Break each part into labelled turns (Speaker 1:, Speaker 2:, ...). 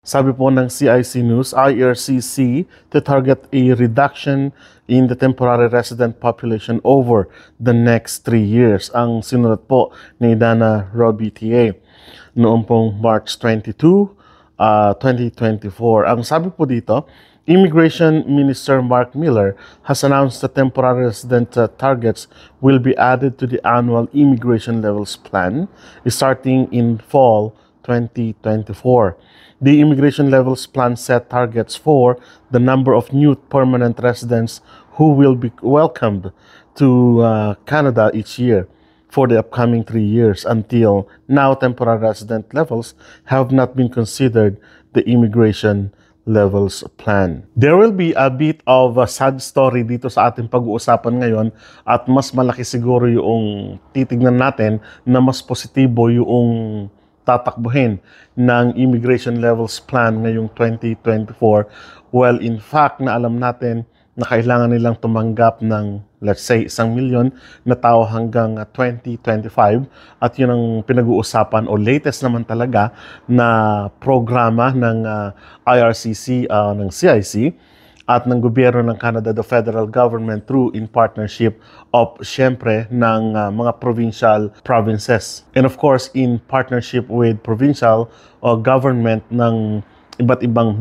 Speaker 1: Sabi po ng CIC News, IRCC to target a reduction in the temporary resident population over the next 3 years. Ang sinulat po ni Dana Robbie TA noong pong March 22, 2024. Ang sabi po dito, Immigration Minister Mark Miller has announced that temporary resident targets will be added to the annual immigration levels plan starting in fall 2024. The immigration levels plan set targets for the number of new permanent residents who will be welcomed to Canada each year for the upcoming 3 years. Until now, temporary resident levels have not been considered the immigration levels plan. There will be a bit of a sad story dito sa ating pag-uusapan ngayon at mas malaki siguro yung titignan natin na mas positibo yung tatakbuhin ng immigration levels plan ngayong 2024. Well, in fact, na alam natin na kailangan nilang tumanggap ng, let's say, 1 million na tao hanggang 2025. At yun ang pinag-uusapan o latest naman talaga na programa ng IRCC, ng CIC, at ng gobyerno ng Canada, the federal government, through in partnership of, syempre, ng mga provinces. And of course, in partnership with provincial government ng iba't ibang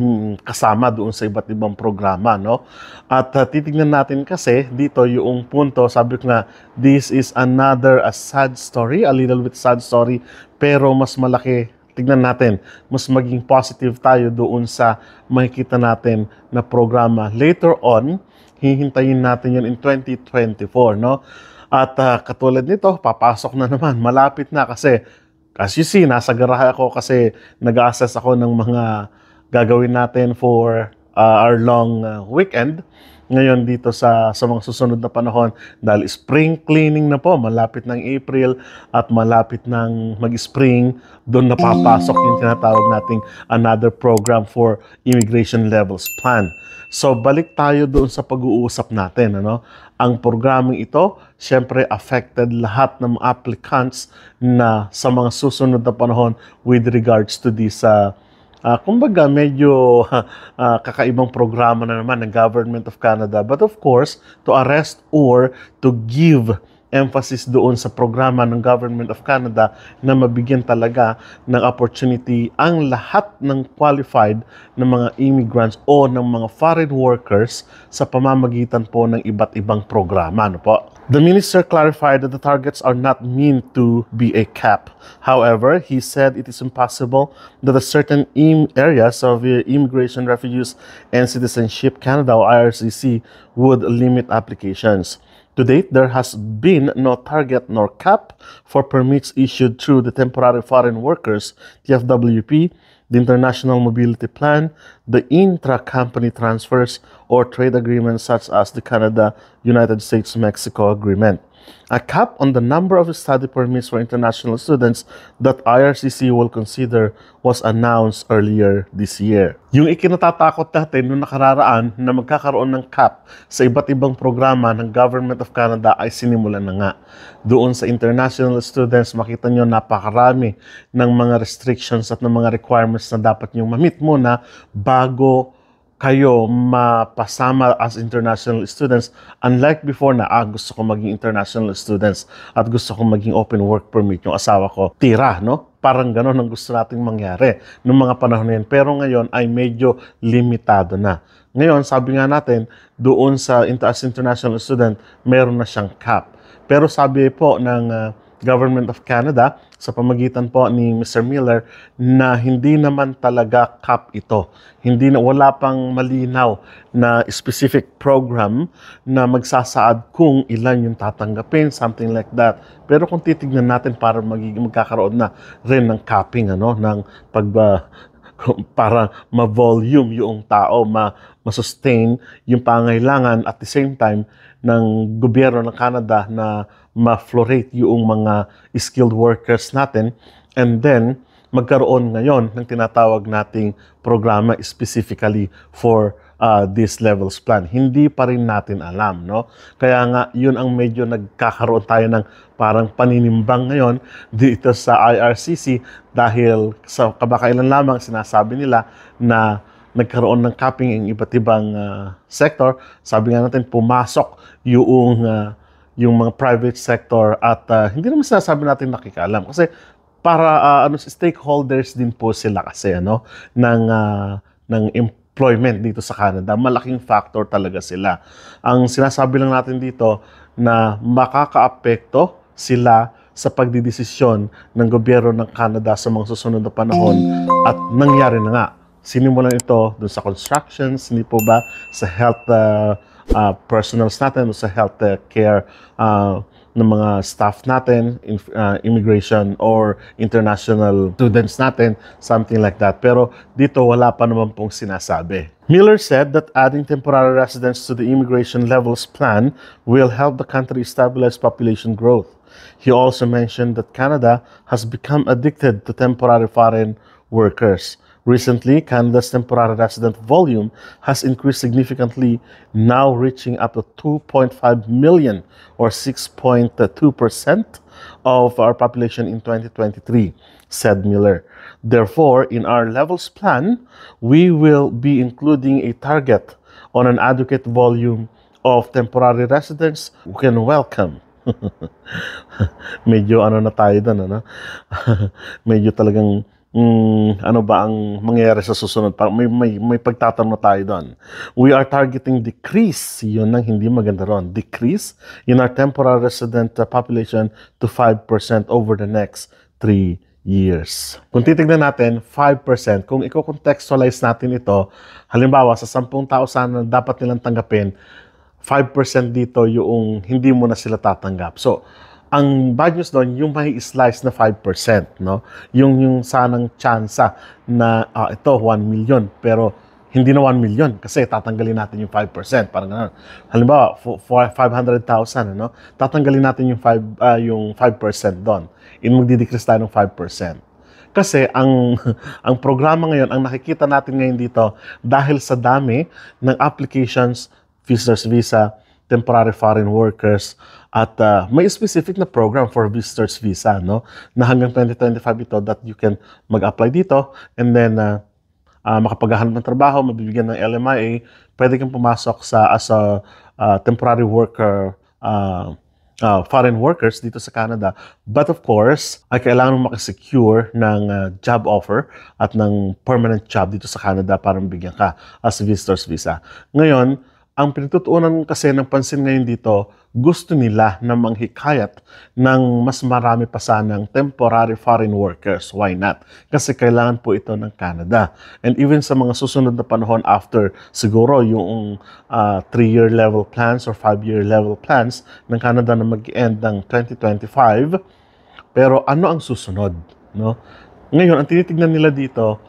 Speaker 1: kasama doon sa iba't ibang programa, no? At titignan natin kasi dito yung punto, sabi ko nga, this is another sad story, a little bit sad story, pero mas malaki. Tignan natin, mas maging positive tayo doon sa makikita natin na programa. Later on, hihintayin natin yun in 2024, no? At katulad nito, papasok na naman, malapit na kasi, as you see, nasa garahe ako kasi nag-assess ako ng mga gagawin natin for our long weekend. Ngayon dito sa mga susunod na panahon dahil spring cleaning na po, malapit ng April at malapit ng mag-spring, doon napapasok yung tinatawag nating another program for immigration levels plan. So balik tayo doon sa pag-uusap natin, ano? Ang programang ito, syempre affected lahat ng mga applicants na sa mga susunod na panahon with regards to this kumbaga medyo kakaibang programa na naman ng Government of Canada. But of course, to arrest or to give emphasis doon sa programa ng Government of Canada na mabigyan talaga ng opportunity ang lahat ng qualified na mga immigrants o ng mga foreign workers sa pamamagitan po ng iba't ibang programa. Ano po? The minister clarified that the targets are not meant to be a cap. However, he said it is impossible that a certain areas of Immigration, Refugees, and Citizenship Canada or IRCC would limit applications. To date, there has been no target nor cap for permits issued through the Temporary Foreign Workers, TFWP, the International Mobility Plan, the intra-company transfers, or trade agreements such as the Canada-United States-Mexico Agreement. A cap on the number of study permits for international students that IRCC will consider was announced earlier this year. Yung ikinatatakot natin noong nakararaan na magkakaroon ng cap sa iba't ibang programa ng Government of Canada ay sinimulan na nga. Doon sa international students, makita nyo napakarami ng mga restrictions at ng mga requirements na dapat nyo ma-meet muna bago kayo mapasama as international students. Unlike before na, gusto ko maging international students at gusto ko maging open work permit yung asawa ko, tira, no? Parang gano'n ang gusto nating mangyari noong mga panahon na yun. Pero ngayon ay medyo limitado na. Ngayon, sabi nga natin, doon sa as international student, meron na siyang cap. Pero sabi po ng Government of Canada, sa pamagitan po ni Mr. Miller, na hindi naman talaga cap ito. Wala pang malinaw na specific program na magsasaad kung ilan yung tatanggapin, something like that. Pero kung titignan natin, para magkakaroon na rin ng capping, ng para ma-volume yung tao, ma-sustain yung pangailangan at the same time ng gobyerno ng Canada na ma-florate yung mga skilled workers natin, and then magkaroon ngayon ng tinatawag nating programa specifically for this levels plan. Hindi pa rin natin alam, no? Kaya nga, yun ang medyo nagkakaroon tayo ng parang paninimbang ngayon dito sa IRCC dahil sa kabakailan lamang sinasabi nila na nagkaroon ng capping ng iba't ibang sector. Sabi nga natin, pumasok yung mga private sector at hindi naman sinasabi natin nakikaalam kasi para stakeholders din po sila kasi ng employment dito sa Canada. Malaking factor talaga sila. Ang sinasabi lang natin dito na makakaapekto sila sa pagdidesisyon ng gobyerno ng Canada sa mga susunod na panahon at nangyari na nga. Sinimulan ito dun sa constructions, hindi po ba sa health personals natin, sa health care ng mga staff natin, immigration or international students natin, something like that. Pero dito wala pa naman pong sinasabi. Miller said that adding temporary residents to the immigration levels plan will help the country stabilize population growth. He also mentioned that Canada has become addicted to temporary foreign workers. Recently, Canada's temporary resident volume has increased significantly, now reaching up to 2.5 million or 6.2% of our population in 2023, said Miller. Therefore, in our levels plan, we will be including a target on an adequate volume of temporary residents who can welcome. Medyo na tayo doon, medyo talagang ano ba ang mangyayari sa susunod? May pagtatanong tayo doon. We are targeting decrease, yun ang hindi maganda ron, decrease in our temporary resident population to 5% over the next 3 years. Kung titignan natin, 5%, kung i-contextualize natin ito, halimbawa sa 10 tao sana dapat nilang tanggapin, 5% dito yung hindi mo na sila tatanggap. So, ang bad news doon, yung may slice na 5%, no? Yung sanang tsansa na ito 1 million, pero hindi na 1 million kasi tatanggalin natin yung 5%, parang ganoon. Halimbawa, for 500,000, no? Tatanggalin natin yung 5% doon. Magdi-decrease tayo ng 5%. Kasi ang programa ngayon, ang nakikita natin ngayon dito, dahil sa dami ng applications, visitors visa, temporary foreign workers, at may specific na program for visitors visa, no? Na hanggang 2025 ito that you can mag-apply dito and then makapaghahanap ng trabaho, mabibigyan ng LMIA, pwede kang pumasok as a temporary worker, foreign workers dito sa Canada. But of course, ay kailangan mo makasecure ng job offer at ng permanent job dito sa Canada para mabigyan ka as visitors visa. Ngayon, ang pinagtutuunan kasi ng pansin ngayon dito, gusto nila na manghikayat ng mas marami pa sanang temporary foreign workers. Why not? Kasi kailangan po ito ng Canada. And even sa mga susunod na panahon after siguro yung 3-year level plans or 5-year level plans ng Canada na mag-end ng 2025. Pero ano ang susunod? No? Ngayon, ang tinitignan nila dito,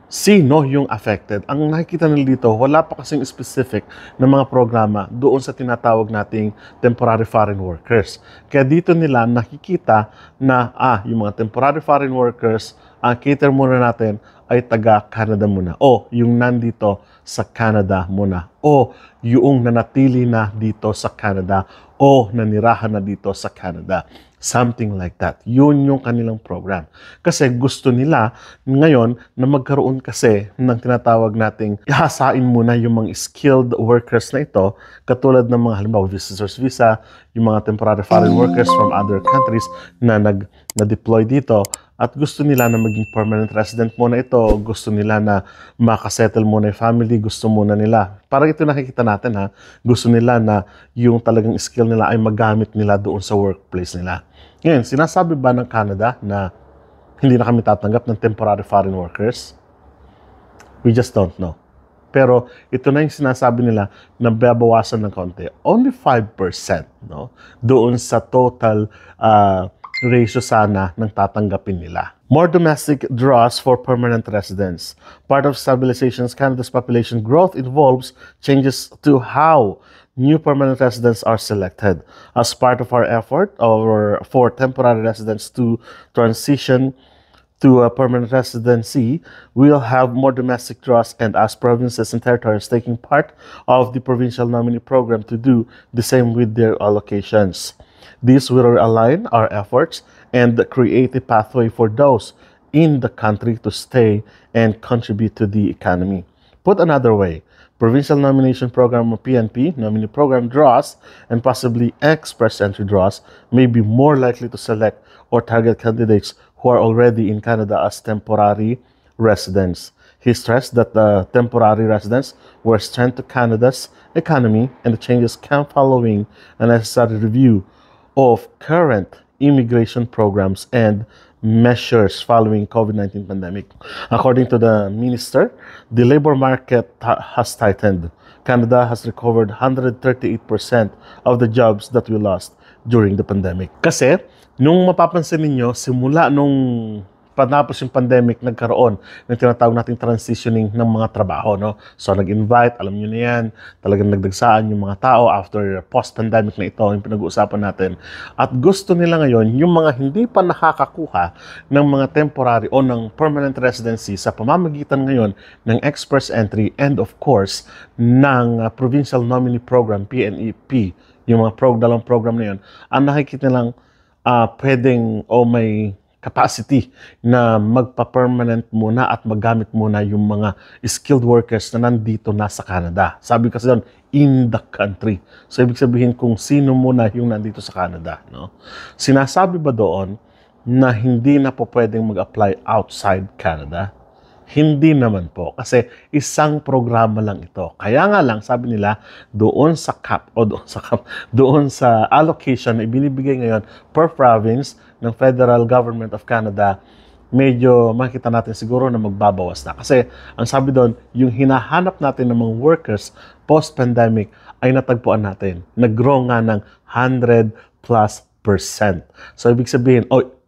Speaker 1: sino yung affected? Ang nakikita nila dito, wala pa kasing specific na mga programa doon sa tinatawag nating temporary foreign workers. Kaya dito nila nakikita na yung mga temporary foreign workers, cater muna natin ay taga-Canada muna. O yung nandito sa Canada muna. O yung nanatili na dito sa Canada. O nanirahan na dito sa Canada. Something like that. Yun yung kanilang program. Kasi gusto nila ngayon na magkaroon kasi ng tinatawag nating ihasain muna yung mga skilled workers na ito, katulad ng mga halimbawa visitors visa, yung mga temporary foreign workers from other countries na na-deploy dito. At gusto nila na maging permanent resident muna ito, gusto nila na makasettle muna yung family, gusto muna nila. Parang ito nakikita natin gusto nila na yung talagang skill nila ay magamit nila doon sa workplace nila. Ngayon, sinasabi ba ng Canada na hindi na kami tatanggap ng temporary foreign workers? We just don't know. Pero ito na yung sinasabi nila na babawasan ng konti. Only 5%, no? Doon sa total ratio sana ng tatanggapin nila. More domestic draws for permanent residents. Part of Stabilization Canada's population growth involves changes to how new permanent residents are selected. As part of our effort for temporary residents to transition to a permanent residency, we'll have more domestic draws, and as provinces and territories taking part of the provincial nominee program to do the same with their allocations. This will align our efforts and create a pathway for those in the country to stay and contribute to the economy. Put another way, provincial nomination program or PNP, nominee program draws, and possibly express entry draws may be more likely to select or target candidates who are already in Canada as temporary residents. He stressed that the temporary residents were strength to Canada's economy, and the changes come following a necessary review of current immigration programs and measures following COVID-19 pandemic. According to the minister, the labor market has tightened. Canada has recovered 138% of the jobs that we lost during the pandemic. Kasi, nung mapapansin ninyo, simula nung panapos yung pandemic, nagkaroon ng tinatawag nating transitioning ng mga trabaho, no? So, nag-invite, alam nyo na yan, talagang nagdagsaan yung mga tao after post-pandemic na ito, yung pinag-uusapan natin. At gusto nila ngayon, yung mga hindi pa nakakakuha ng mga temporary o ng permanent residency sa pamamagitan ngayon ng express entry and of course, ng Provincial Nominee Program, PNEP, yung mga dalawang program na yun, ang nakikita nilang pwedeng o may capacity na magpa-permanent muna at maggamit muna yung mga skilled workers na nandito na sa Canada. Sabi kasi doon, in the country. So, ibig sabihin kung sino muna yung nandito sa Canada. No? Sinasabi ba doon na hindi na po pwedeng mag-apply outside Canada? Hindi naman po, kasi isang programa lang ito. Kaya nga lang, sabi nila, doon sa allocation na ibinibigay ngayon per province ng Federal Government of Canada, medyo makita natin siguro na magbabawas na. Kasi ang sabi doon, yung hinahanap natin ng mga workers post-pandemic ay natagpuan natin. Nag-grow nga ng 100+%. So, ibig sabihin,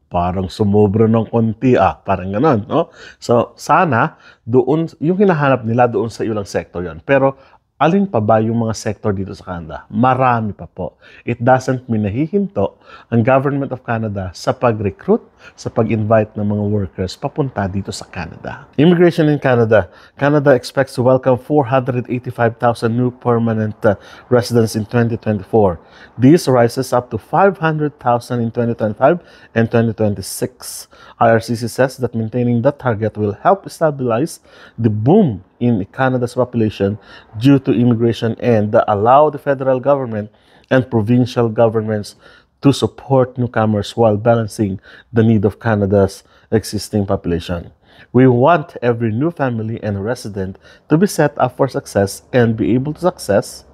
Speaker 1: parang sumobra ng konti, parang ganon, no? So, sana, doon, yung hinahanap nila doon sa ilang sector yon. Pero, alin pa ba yung mga sector dito sa Canada? Marami pa po. It doesn't mean nahihinto ang Government of Canada sa pag-recruit, sa pag-invite ng mga workers papunta dito sa Canada. Immigration in Canada. Canada expects to welcome 485,000 new permanent residents in 2024. This rises up to 500,000 in 2025 and 2026. IRCC says that maintaining that target will help stabilize the boom in Canada's population due to immigration and allow the federal government and provincial governments to support newcomers while balancing the need of Canada's existing population. We want every new family and resident to be set up for success and be able to access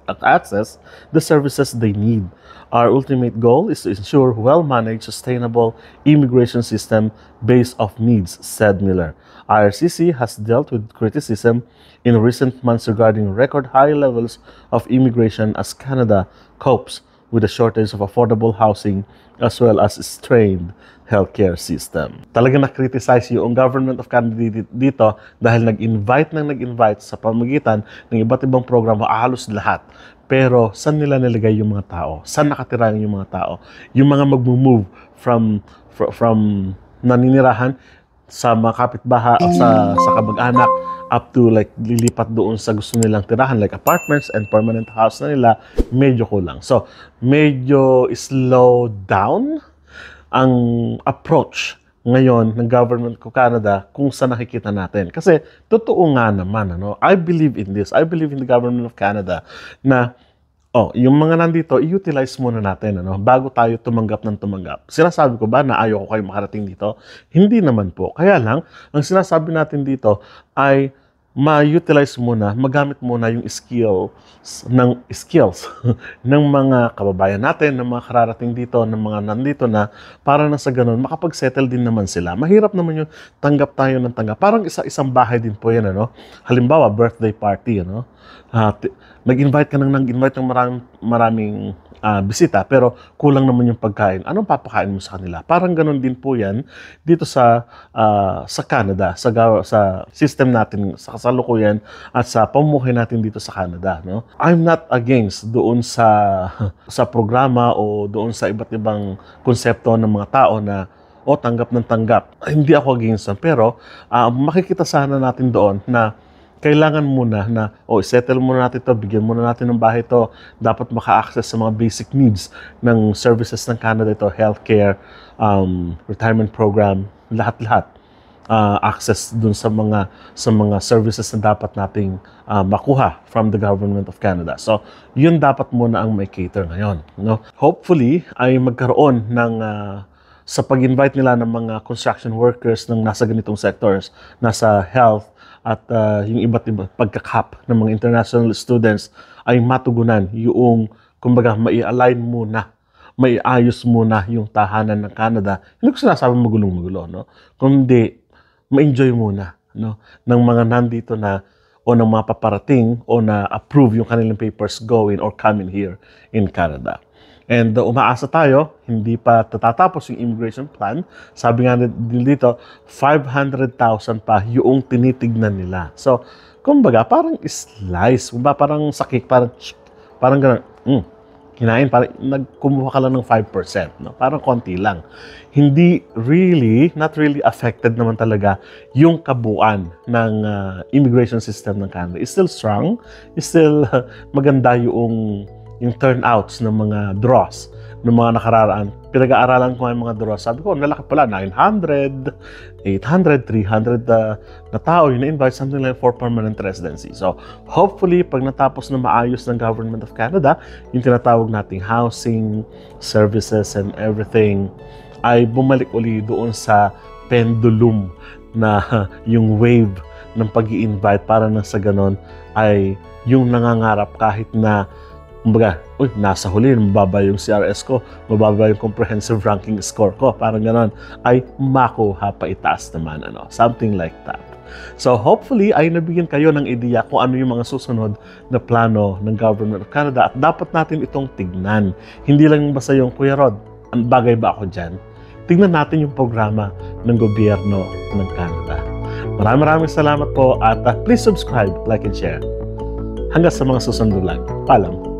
Speaker 1: the services they need. Our ultimate goal is to ensure well-managed, sustainable immigration system based off needs, said Miller. IRCC has dealt with criticism in recent months regarding record high levels of immigration as Canada copes with a shortage of affordable housing as well as a strained healthcare system. Talagang na-criticize yung Government of Canada dito dahil nag-invite sa pamamagitan ng iba't ibang programa, halos lahat. Pero saan nila nilagay yung mga tao? Saan nakatira yung mga tao? Yung mga mag-move from naninirahan sa mga kapitbahay, sa kamag-anak, up to like lilipat doon sa gusto nilang tirahan, like apartments and permanent house na nila, medyo kulang. So, medyo slow down ang approach ngayon ng Government of Canada kung saan nakikita natin. Kasi, totoo nga naman, I believe in this. I believe in the Government of Canada na yung mga nandito, i-utilize muna natin, bago tayo tumanggap ng tumanggap. Sinasabi ko ba na ayaw ko kayo makarating dito? Hindi naman po. Kaya lang, ang sinasabi natin dito ay ma-utilize muna, magamit muna yung skills ng mga kababayan natin, ng mga kararating dito, ng mga nandito na, para na sa ganun, makapag-settle din naman sila. Mahirap naman yung tanggap tayo ng tanggap. Parang isang bahay din po yan, Halimbawa, birthday party, nag-invite ka ng maraming bisita, pero kulang naman yung pagkain. Anong papakain mo sa kanila? Parang ganun din po yan dito sa Canada, sa system natin, sa kasalukuyan at sa pamumuhay natin dito sa Canada. I'm not against doon sa programa o doon sa iba't ibang konsepto ng mga tao na o tanggap ng tanggap. Hindi ako against them, pero makikita sana natin doon na kailangan muna na, settle muna natin ito, bigyan muna natin ng bahay ito, dapat maka-access sa mga basic needs ng services ng Canada ito, healthcare, retirement program, lahat-lahat. Access dun sa mga services na dapat nating makuha from the government of Canada. So, yun dapat muna ang may cater ngayon. No? Hopefully, ay magkaroon ng sa pag-invite nila ng mga construction workers ng nasa ganitong sectors, nasa health, at yung iba't ibang pagkakap ng mga international students ay matugunan yung, kumbaga, mai-align muna, maiayos muna yung tahanan ng Canada. Hindi ko sinasabi magulong-magulo, no? Kundi ma-enjoy muna, no, ng mga nandito na o ng mga paparating o na approve yung kanilang papers going or coming here in Canada. And umaasa tayo, hindi pa tatatapos yung immigration plan. Sabi nga dito, 500,000 pa yung tinitignan nila. So, kumbaga, parang slice, parang sakik, parang gano'n, kinain, parang nagkumuha ka lang ng 5%, no? Parang konti lang. Hindi really, not really affected naman talaga yung kabuuan ng immigration system ng Canada. It's still strong, it's still maganda yung turnouts ng mga draws ng mga nakararaan. Pinag-aaralan ko yung mga draws. Sabi ko, nalaki pala, 900, 800, 300 na tao yung na-invite, something like for permanent residency. So, hopefully, pag natapos na maayos ng Government of Canada, yung tinatawag nating housing, services, and everything, ay bumalik uli doon sa pendulum na yung wave ng pag-i-invite para na sa ganon ay yung nangangarap kahit na kumbaga, nasa huli, mababa yung CRS ko, mababa yung comprehensive ranking score ko, parang ganon, ay makuha pa itaas naman, something like that. So hopefully ay nabigyan kayo ng ideya kung ano yung mga susunod na plano ng Government of Canada at dapat natin itong tignan. Hindi lang basta yung, Kuya Rod, ang bagay ba ako dyan? Tignan natin yung programa ng gobyerno ng Canada. Maraming salamat po at please subscribe, like and share. Hanggang sa mga susunod lang. Paalam.